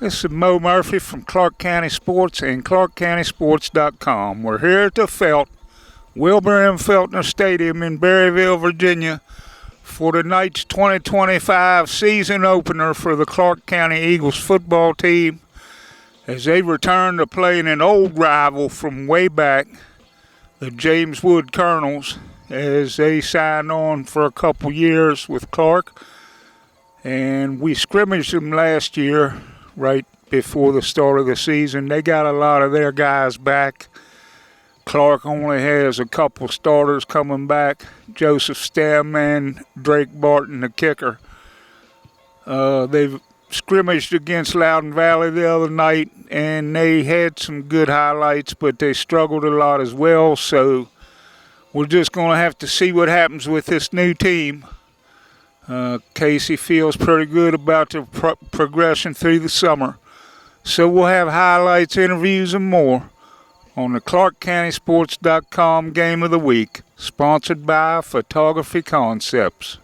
This is Mo Murphy from Clarke County Sports and ClarkeCountySports.com. We're here at the Wilbur M. Feltner Stadium in Berryville, Virginia, for tonight's 2025 season opener for the Clarke County Eagles football team as they return to playing an old rival from way back, the James Wood Colonels, as they signed on for a couple years with Clarke. And we scrimmaged them last year right before the start of the season. They got a lot of their guys back. Clarke only has a couple starters coming back, Joseph Stem and Drake Barton, the kicker. They've scrimmaged against Loudon Valley the other night, and they had some good highlights, but they struggled a lot as well. So we're just going to have to see what happens with this new team. Casey feels pretty good about the progression through the summer. So we'll have highlights, interviews, and more on the ClarkeCountySports.com Game of the Week, sponsored by Photography Concepts.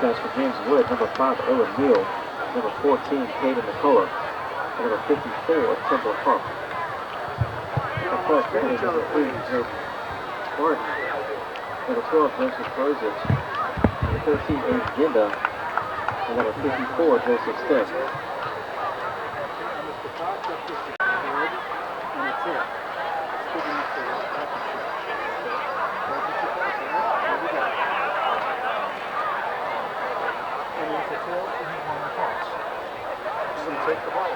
For James Wood, number 5, Owen Neal, number 14, Caden McCullough, and number 54, Timber Huff. Number 12, number 3, Joe Martin, number 12, Joseph Brozich, number 13, Abe Ginda, and number 54, Joseph Stick. Take the ball.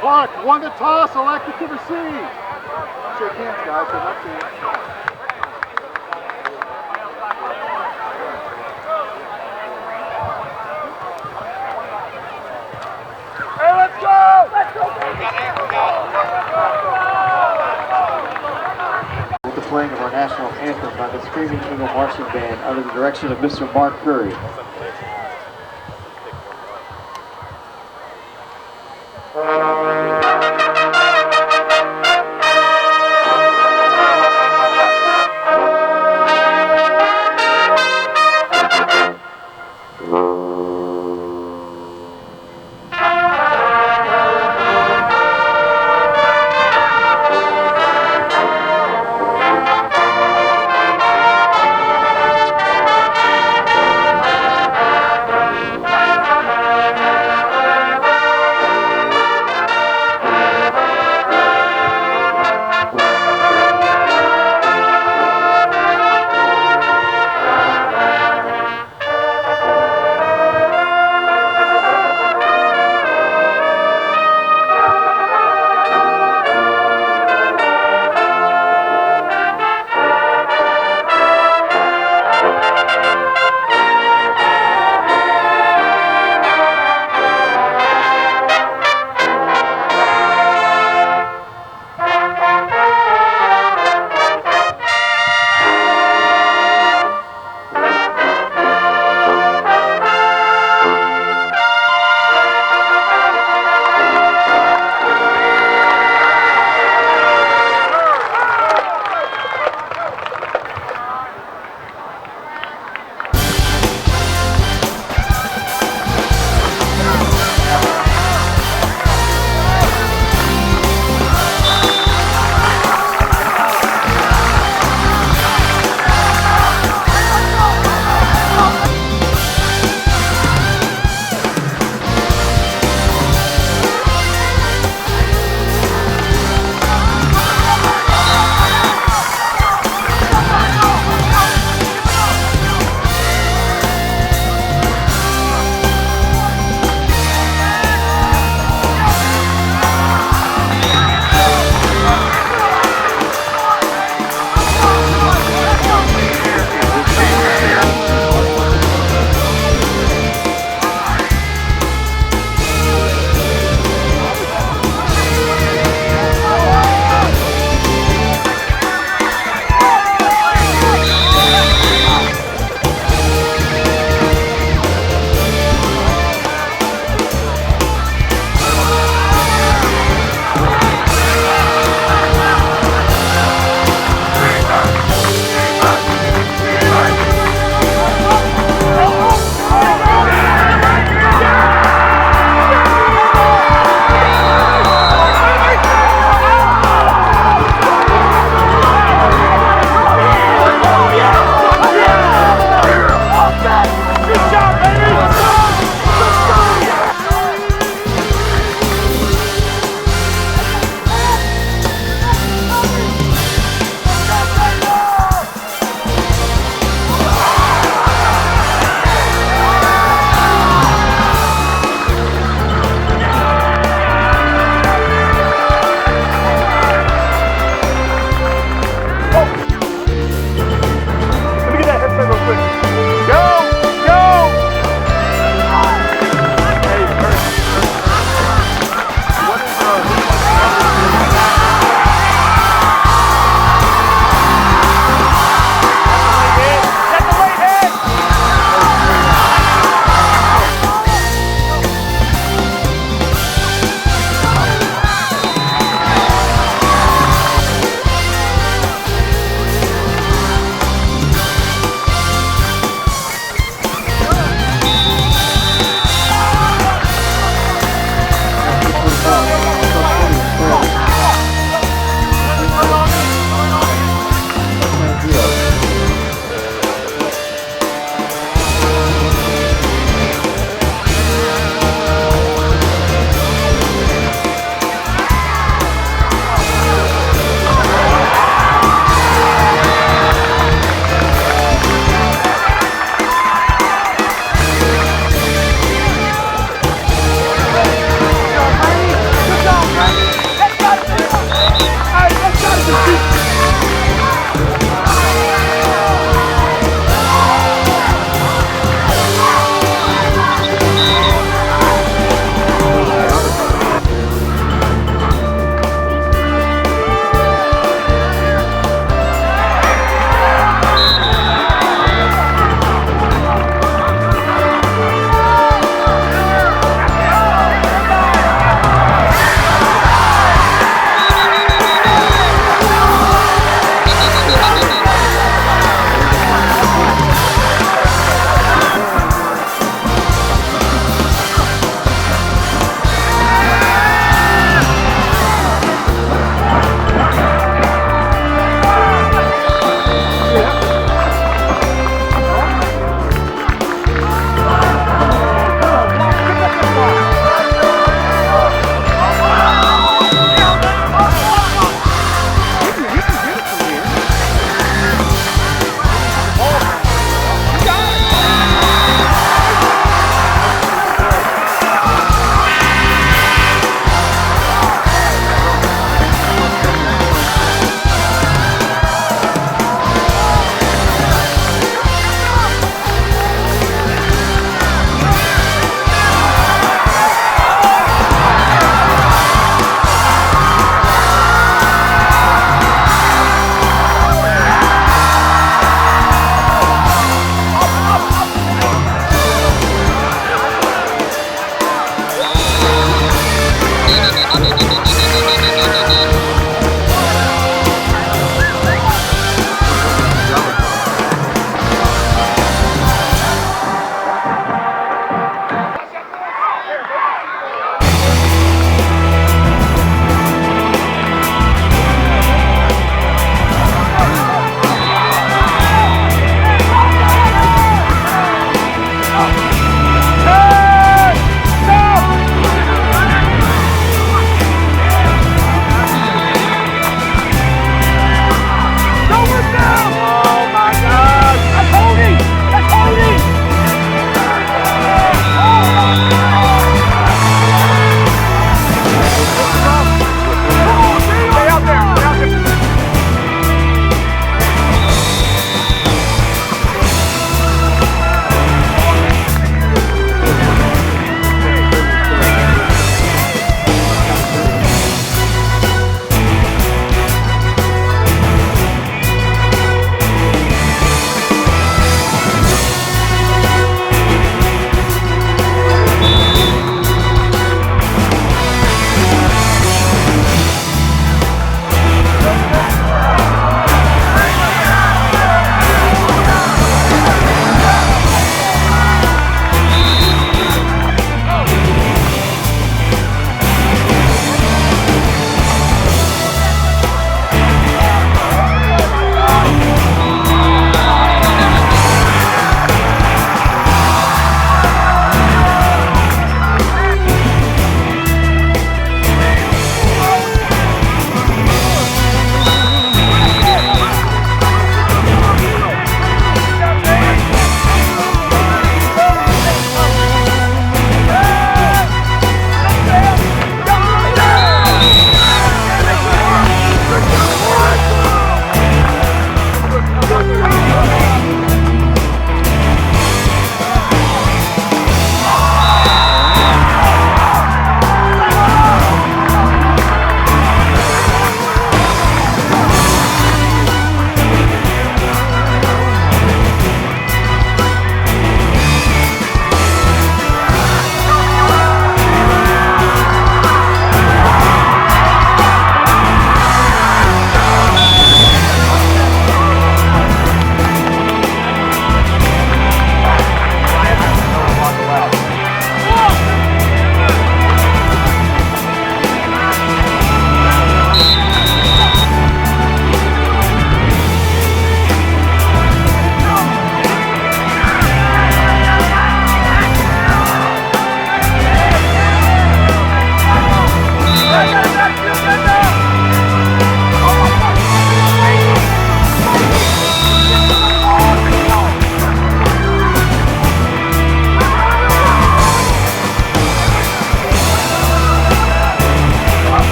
Clarke won the toss, elected to receive. Shake hands, guys. Good luck to you. Hey, let's go! Let's go! Playing of our national anthem by the Screaming Eagle Marching Band under the direction of Mr. Mark Curry.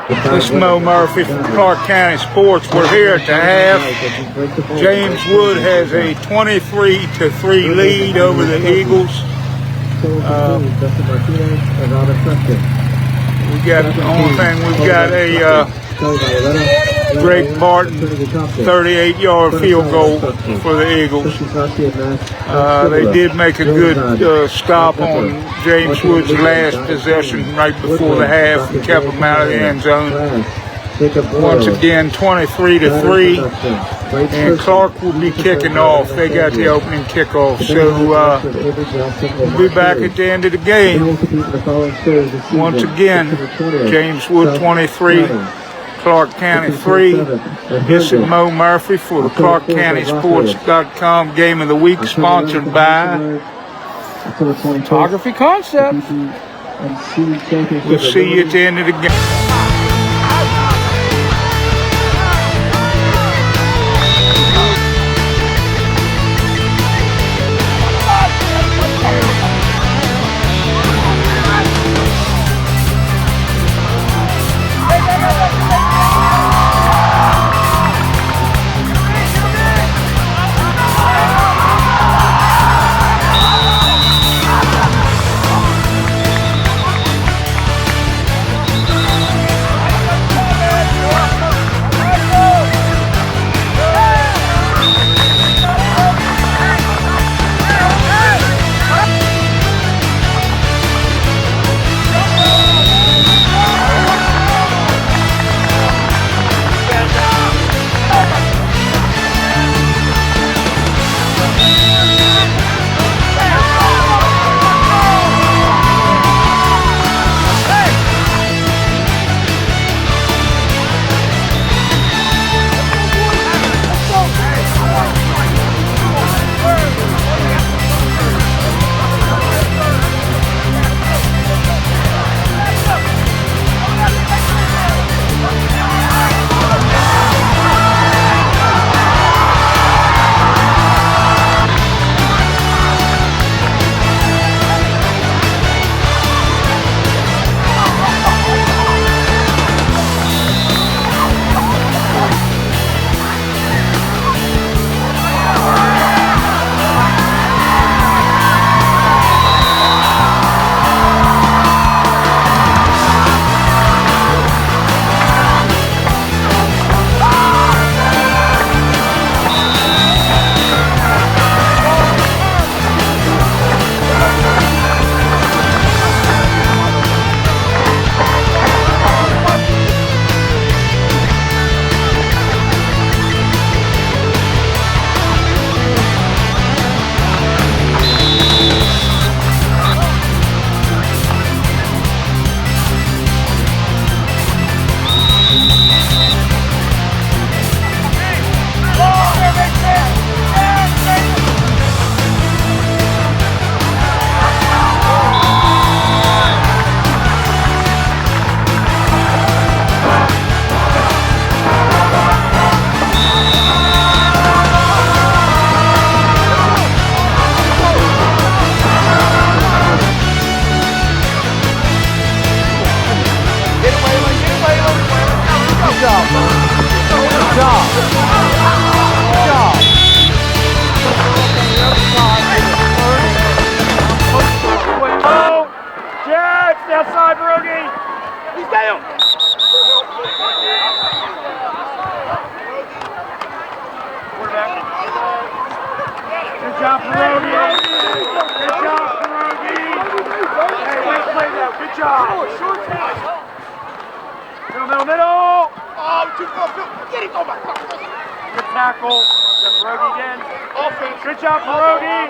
This is Mo Murphy from Clarke County Sports. We're here at the half. James Wood has a 23-3 lead over the Eagles. We got the only thing we've got a Greg Barton 38-yard field goal for the Eagles. They did make a good stop on James Wood's last possession right before the half and kept him out of the end zone. Once again, 23-3, and Clarke will be kicking off. They got the opening kickoff, so we'll be back at the end of the game. Once again, James Wood 23, Clarke County 3. This is Mo Murphy for the ClarkeCountySports.com Game of the Week, sponsored by Photography Concepts. We'll see you at the end of the game. Good job, Pierogi.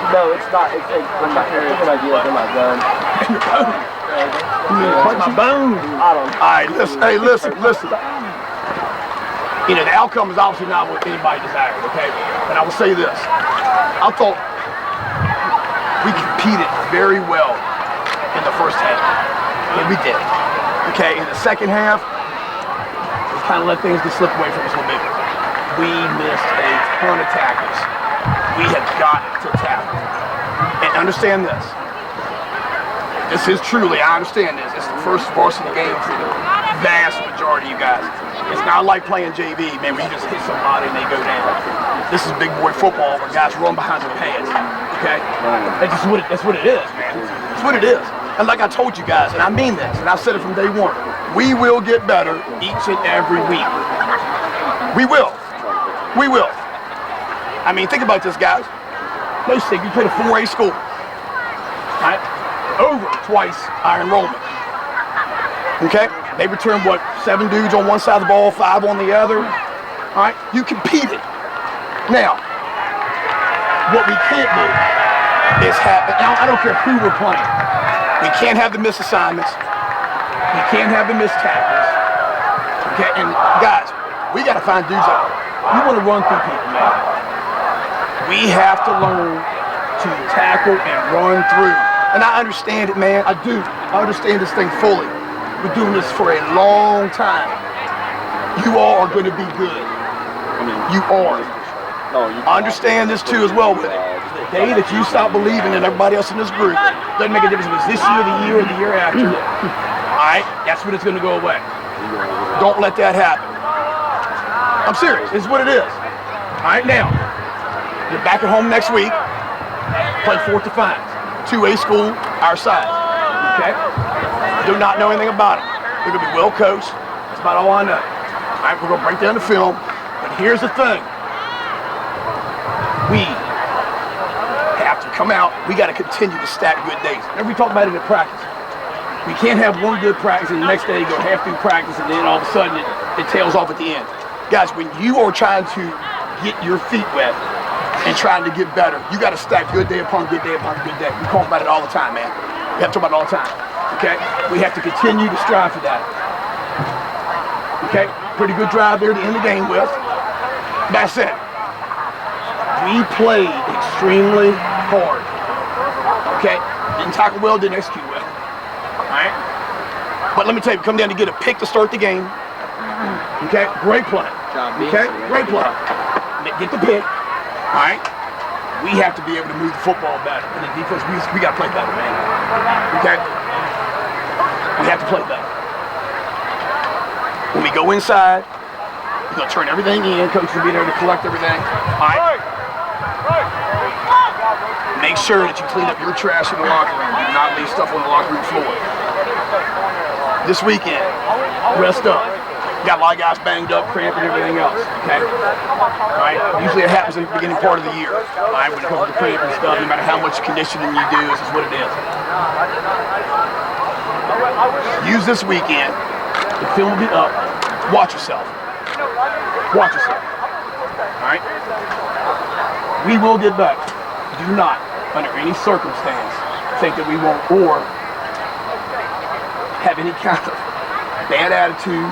No, it's not. It's my idea. They're my gun. Punch my bone. I don't know. All right, listen. Hey, listen. You know, the outcome is obviously not what anybody desired, okay? But I will say this. I thought we competed very well in the first half. And we did. Okay, in the second half, we kind of let things get slip away from us a little bit. We missed a ton of tackles. We have got to tackle. And understand this. This is truly, I understand this. It's the first varsity game for the vast majority of you guys. It's not like playing JV, man, where you just hit somebody and they go down. This is big boy football where guys run behind their pants, okay? That's what it is, man. That's what it is. And like I told you guys, and I mean this, and I've said it from day one, we will get better each and every week. We will. We will. I mean, think about this, guys. Most things, you played a 4A school, right? Over twice our enrollment. Okay? They returned, what, 7 dudes on one side of the ball, 5 on the other. All right? You competed. Now, what we can't do is have, now I don't care who we're playing. We can't have the missed assignments. We can't have the missed tackles. Okay? And guys, we got to find dudes out. You want to run through people, man. We have to learn to tackle and run through. And I understand it, man. I do. I understand this thing fully. We're doing this for a long time. You all are going to be good. You are. I understand this too as well with it. The day that you stop believing in everybody else in this group, doesn't make a difference if it's this year, the year, or the year after. All right? That's when it's going to go away. Don't let that happen. I'm serious. This is what it is. All right, now, you're back at home next week. Play Fort Defiance. 2A school, our size. Okay? Do not know anything about them. They're going to be well coached. That's about all I know. All right, we're going to break down the film. But here's the thing. We have to come out. We got to continue to stack good days. Remember we talked about it in practice. We can't have one good practice and the next day go half through practice and then all of a sudden it tails off at the end. Guys, when you are trying to get your feet wet and trying to get better, you got to stack good day upon good day upon good day. We talk about it all the time, man. We have to talk about it all the time. Okay? We have to continue to strive for that. Okay? Pretty good drive there to end the game with. That's it. We played extremely hard. Okay? Didn't tackle well, didn't execute well. Alright? But let me tell you, come down to get a pick to start the game. Okay? Great play. Okay? Great play. Get the pick. Alright? We have to be able to move the football better. And the defense, we got to play better, man. Okay? We have to play better. When we go inside, we're going to turn everything in. Coach will be there to collect everything. Alright? Make sure that you clean up your trash in the locker room. Do not leave stuff on the locker room floor. This weekend, rest up. Got a lot of guys banged up, cramping, everything else, okay? All right? Usually it happens in the beginning part of the year, all right? When it comes to cramp and stuff, no matter how much conditioning you do, this is what it is. Use this weekend. The film will be up. Watch yourself. Watch yourself. All right? We will get better. Do not, under any circumstance, think that we won't or have any kind of bad attitude.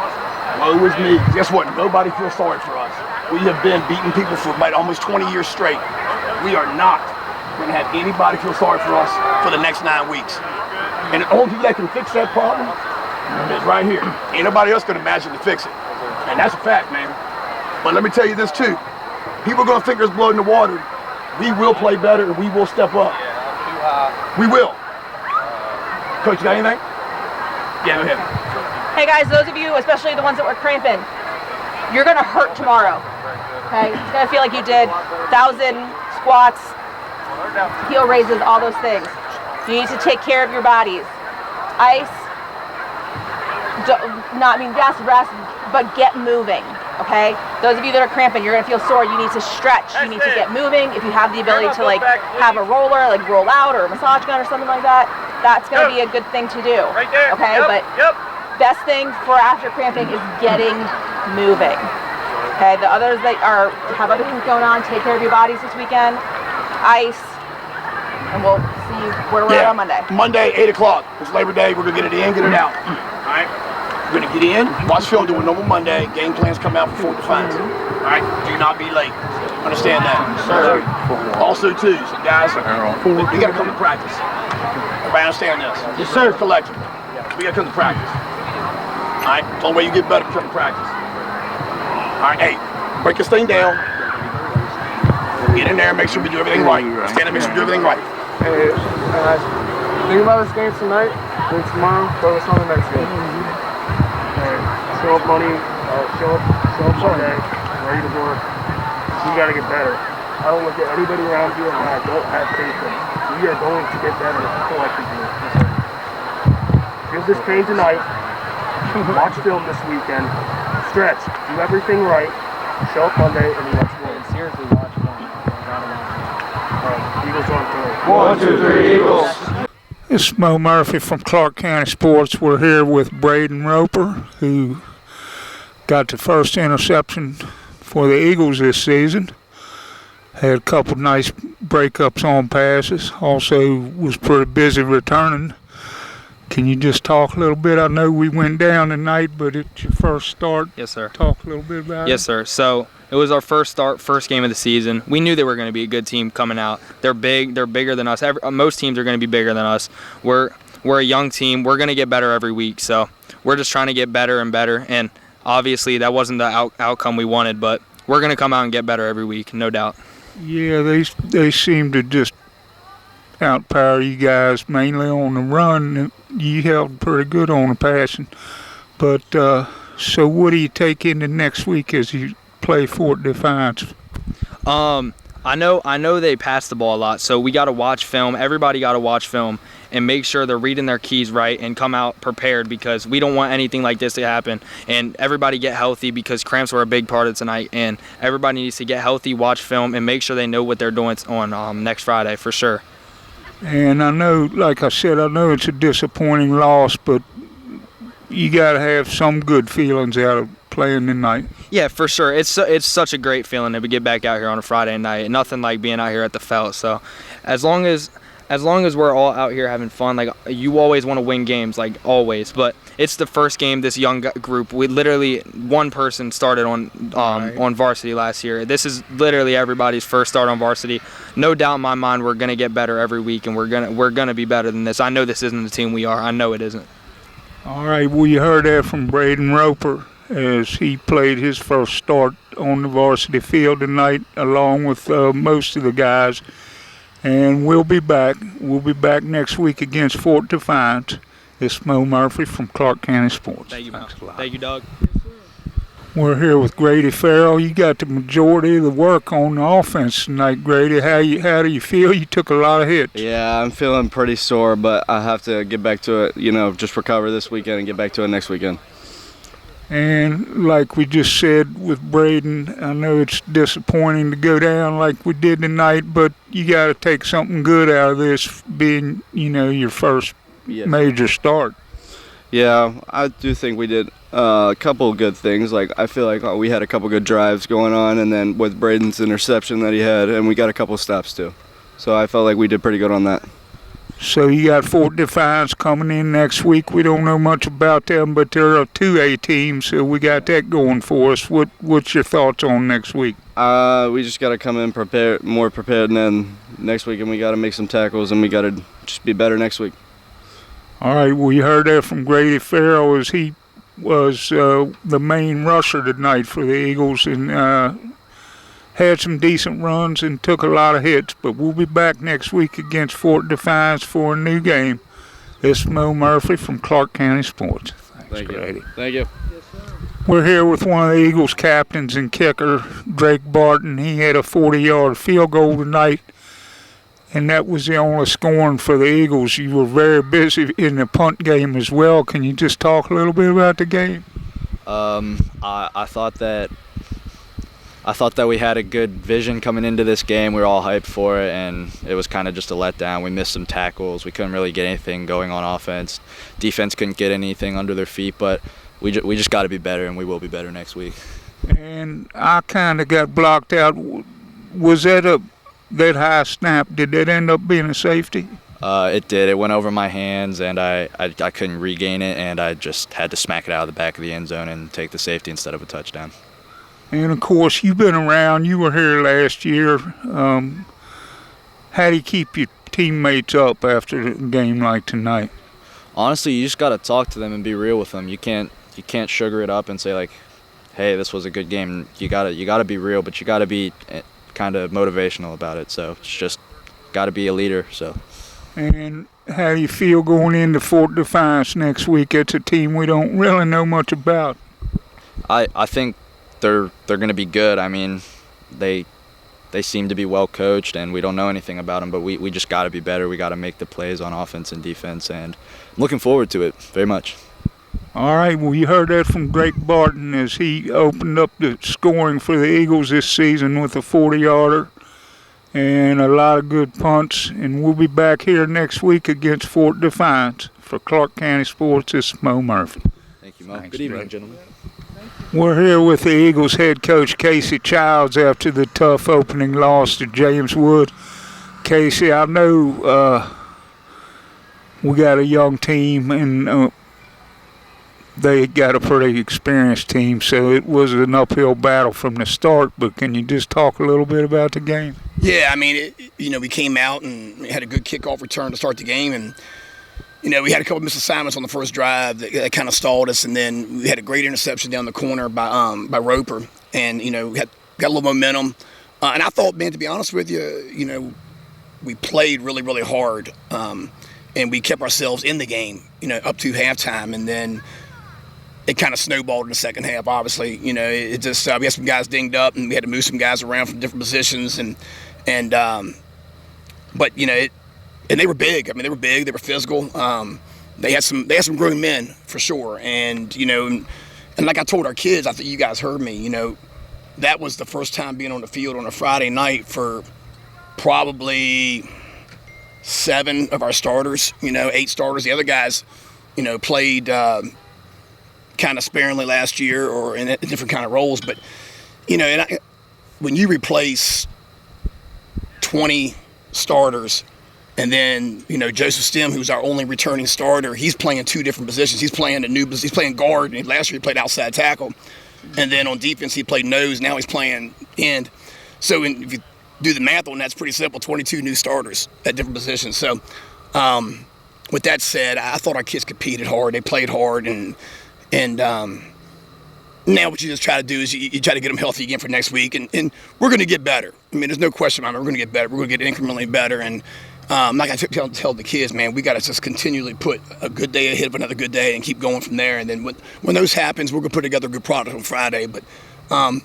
Woe is me. Guess what? Nobody feels sorry for us. We have been beating people for about almost 20 years straight. We are not going to have anybody feel sorry for us for the next 9 weeks. And the only people that can fix that problem is right here. Ain't nobody else going to imagine to fix it. And that's a fact, man. But let me tell you this too. People are going to think there's blood in the water. We will play better and we will step up. We will. Coach, you got anything? Yeah, go ahead. Hey guys, those of you, especially the ones that were cramping, you're gonna hurt tomorrow. Okay? It's gonna feel like you did 1,000 squats, heel raises, all those things. You need to take care of your bodies. ice, gas, rest, but get moving, okay? Those of you that are cramping, you're gonna feel sore, you need to stretch, you need to get moving. If you have the ability to like have a roller, like roll out or a massage gun or something like that, that's gonna be a good thing to do, Right there. okay? But best thing for after cramping is getting moving, okay? The others that have other things going on, take care of your bodies this weekend, ice, and we'll see where we're at on Monday. Monday, 8 o'clock. It's Labor Day. We're going to get it in, get it out. All right? We're going to get in, watch film, do a normal Monday. Game plans come out for Fort Defiance. All right? Do not be late. Understand that? Sir. Also, too, so guys, we got to come to practice. Everybody understand this? Yes, sir. Collective. We got to come to practice. All right? The only way you get better is come to practice. All right? Hey, break this thing down. Get in there and make sure we do everything right. Stand and make sure we do everything right. Hey, think about this game tonight, then tomorrow, focus on the next game. Hey, show up money, show up Sunday, ready to work. We gotta get better. I don't look at anybody around here and I don't have faith in. We are going to get better collectively. Feel this pain tonight, watch film this weekend, stretch, do everything right, show up Monday, and let's win. Seriously, watch film. Eagles on 3. 1, 2, 3, Eagles. This is Mo Murphy from Clarke County Sports. We're here with Braden Roper, who got the first interception for the Eagles this season. Had a couple nice breakups on passes. Also was pretty busy returning. Can you just talk a little bit? I know we went down tonight, but it's your first start. Yes, sir. Talk a little bit about it. Yes, sir. So it was our first game of the season. We knew they were going to be a good team coming out. They're big. They're bigger than us. Most teams are going to be bigger than us. We're a young team. We're going to get better every week. So we're just trying to get better and better. And obviously that wasn't the outcome we wanted, but we're going to come out and get better every week, no doubt. Yeah, they seem to just outpower you guys mainly on the run. You held pretty good on the passing. But so what do you take into next week as you play Fort Defiance? I know they pass the ball a lot, so we got to watch film. Everybody got to watch film and make sure they're reading their keys right and come out prepared, because we don't want anything like this to happen. And everybody get healthy, because cramps were a big part of tonight, and everybody needs to get healthy, watch film, and make sure they know what they're doing on next Friday for sure. And I know, like I said, I know it's a disappointing loss, but you got to have some good feelings out of playing tonight. Yeah, for sure. It's such a great feeling to get back out here on a Friday night. Nothing like being out here at the Felt. So as long as we're all out here having fun, like, you always want to win games, like always. But it's the first game this young group. We literally, one person started on varsity last year. This is literally everybody's first start on varsity. No doubt in my mind, we're gonna get better every week, and we're gonna be better than this. I know this isn't the team we are. I know it isn't. All right. Well, you heard that from Braden Roper as he played his first start on the varsity field tonight, along with most of the guys. And we'll be back. We'll be back next week against Fort Defiance. This is Mo Murphy from Clarke County Sports. Thank you, Thanks a lot. Thank you, Doug. We're here with Grady Farrell. You got the majority of the work on the offense tonight, Grady. How do you feel? You took a lot of hits. Yeah, I'm feeling pretty sore, but I have to get back to it, just recover this weekend and get back to it next weekend. And like we just said with Braden, I know it's disappointing to go down like we did tonight, but you got to take something good out of this being, your first major start. Yeah, I do think we did a couple of good things. Like, I feel like we had a couple good drives going on, and then with Braden's interception that he had, and we got a couple of stops too. So I felt like we did pretty good on that. So you got Fort Defiance coming in next week. We don't know much about them, but they're a 2A team, so we got that going for us. What's your thoughts on next week? We just got to come in more prepared, and then next week, and we got to make some tackles, and we got to just be better next week. All right, well, you heard that from Grady Farrell as he was the main rusher tonight for the Eagles, and had some decent runs and took a lot of hits. But we'll be back next week against Fort Defiance for a new game. This is Mo Murphy from Clarke County Sports. Thanks, Grady. Thank you. Yes, sir. We're here with one of the Eagles' captains and kicker, Drake Barton. He had a 40-yard field goal tonight. and that was the only scoring for the Eagles. You were very busy in the punt game as well. Can you just talk a little bit about the game? I thought that we had a good vision coming into this game. We were all hyped for it, and it was kind of just a letdown. We missed some tackles. We couldn't really get anything going on offense. Defense couldn't get anything under their feet, but we just got to be better, and we will be better next week. And I kind of got blocked out. Was that high snap? Did that end up being a safety? It did. It went over my hands, and I couldn't regain it, and I just had to smack it out of the back of the end zone and take the safety instead of a touchdown. And, of course, you've been around. You were here last year. How do you keep your teammates up after a game like tonight? Honestly, you just got to talk to them and be real with them. You can't sugar it up and say, like, hey, this was a good game. You gotta be real, but you got to be kind of motivational about it. So it's just got to be a leader. So. And how do you feel going into Fort Defiance next week? It's a team we don't really know much about. I think they're going to be good. I mean, they seem to be well coached, and we don't know anything about them, but we just got to be better. We got to make the plays on offense and defense, and I'm looking forward to it very much. All right, well, you heard that from Drake Barton as he opened up the scoring for the Eagles this season with a 40-yarder and a lot of good punts. And we'll be back here next week against Fort Defiance. For Clarke County Sports, this is Mo Murphy. Thank you, Mo. Good evening, gentlemen. We're here with the Eagles head coach, Casey Childs, after the tough opening loss to James Wood. Casey, I know we got a young team, and they got a pretty experienced team, so it was an uphill battle from the start. But can you just talk a little bit about the game? Yeah, I mean, we came out and we had a good kickoff return to start the game, and we had a couple of missed assignments on the first drive that kind of stalled us, and then we had a great interception down the corner by Roper, and we got a little momentum. And I thought, man, to be honest with you, we played really, really hard, and we kept ourselves in the game, up to halftime, and then it kind of snowballed in the second half. Obviously, it just we had some guys dinged up, and we had to move some guys around from different positions, but and they were big. I mean, they were big. They were physical. They had some grown men for sure. And and like I told our kids, I think you guys heard me. That was the first time being on the field on a Friday night for probably 7 of our starters. 8 starters. The other guys, played kind of sparingly last year or in different kind of roles. But when you replace 20 starters. And then, Joseph Stem, who's our only returning starter, he's playing 2 different positions. He's playing he's playing guard. And last year he played outside tackle. And then on defense he played nose. Now he's playing end. So if you do the math on that, it's pretty simple. 22 new starters at different positions. So with that said, I thought our kids competed hard. They played hard. And now what you just try to do is you try to get them healthy again for next week. And we're going to get better. I mean, there's no question about it. We're going to get better. We're going to get incrementally better. And like I tell the kids, man, we got to just continually put a good day ahead of another good day and keep going from there. And then when those happens, we're going to put together a good product on Friday. But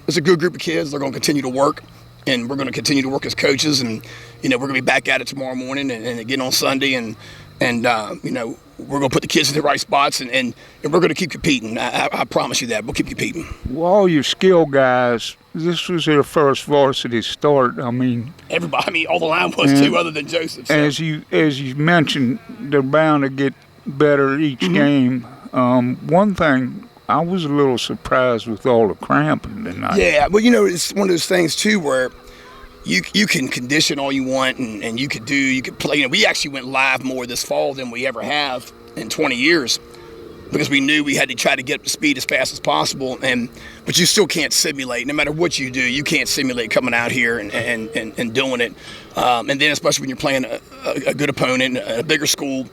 it's a good group of kids. They're going to continue to work, and we're going to continue to work as coaches. And, we're going to be back at it tomorrow morning and again on Sunday. And we're going to put the kids in the right spots, and we're going to keep competing. I promise you that. We'll keep competing. Well, all your skill guys, this was their first varsity start. I mean, everybody. All the line was too, other than Joseph. So. As you mentioned, they're bound to get better each game. One thing, I was a little surprised with all the cramping tonight. Yeah, well, it's one of those things too where you can condition all you want, and you could play. We actually went live more this fall than we ever have in 20 years. Because we knew we had to try to get up to speed as fast as possible, but you still can't simulate. No matter what you do, you can't simulate coming out here and doing it. And then especially when you're playing a good opponent, a bigger school,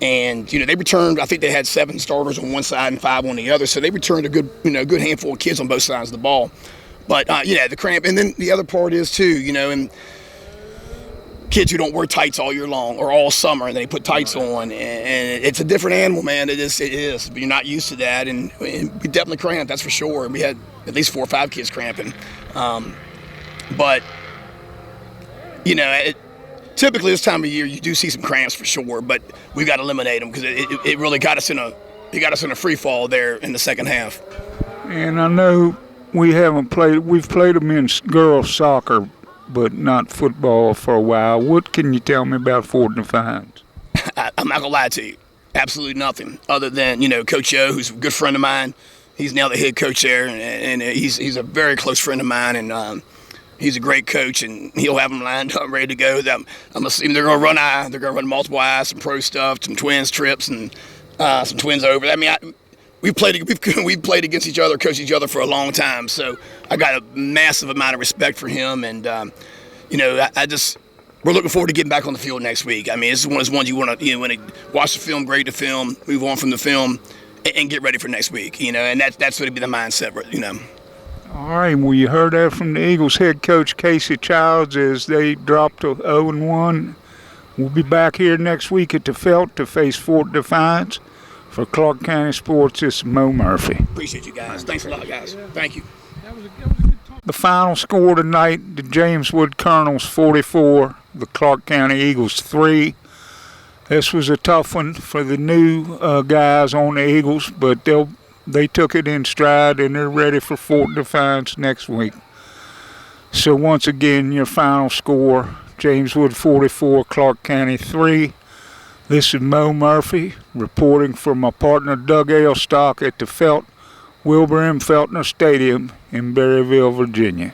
and they returned. I think they had 7 starters on one side and 5 on the other, so they returned a good handful of kids on both sides of the ball. But the cramp, and then the other part is too, and kids who don't wear tights all year long or all summer, and they put tights on, and it's a different animal, man. It is. But you're not used to that, and we definitely cramped, that's for sure. We had at least 4 or 5 kids cramping, but to typically this time of year you do see some cramps for sure, but we've got to eliminate them because it really got us in a free fall there in the second half. And I know we've played them in girls soccer, but not football for a while. What can you tell me about Fort Defiance? I'm not gonna lie to you, absolutely nothing other than Coach O, who's a good friend of mine. He's now the head coach there, and he's a very close friend of mine, and he's a great coach, and he'll have them lined up, ready to go. I'm assuming they're gonna run multiple eyes, some pro stuff, some twins trips, and some twins over. I mean, we've played against each other, coached each other for a long time, so I got a massive amount of respect for him, and we're looking forward to getting back on the field next week. I mean, it's one of those ones you want to watch the film, grade the film, move on from the film, and get ready for next week. And that's going to be the mindset. All right. Well, you heard that from the Eagles head coach Casey Childs as they dropped to 0-1. We'll be back here next week at the Felt to face Fort Defiance. For Clarke County Sports, it's Mo Murphy. Appreciate you guys. Thanks a lot, guys. Thank you. The final score tonight, the Jameswood Colonels 44, the Clarke County Eagles 3. This was a tough one for the new guys on the Eagles, but they took it in stride and they're ready for Fort Defiance next week. So once again, your final score, Jameswood 44, Clarke County 3. This is Mo Murphy reporting for my partner Doug Ailstock at the Wilbur M. Feltner Stadium in Berryville, Virginia.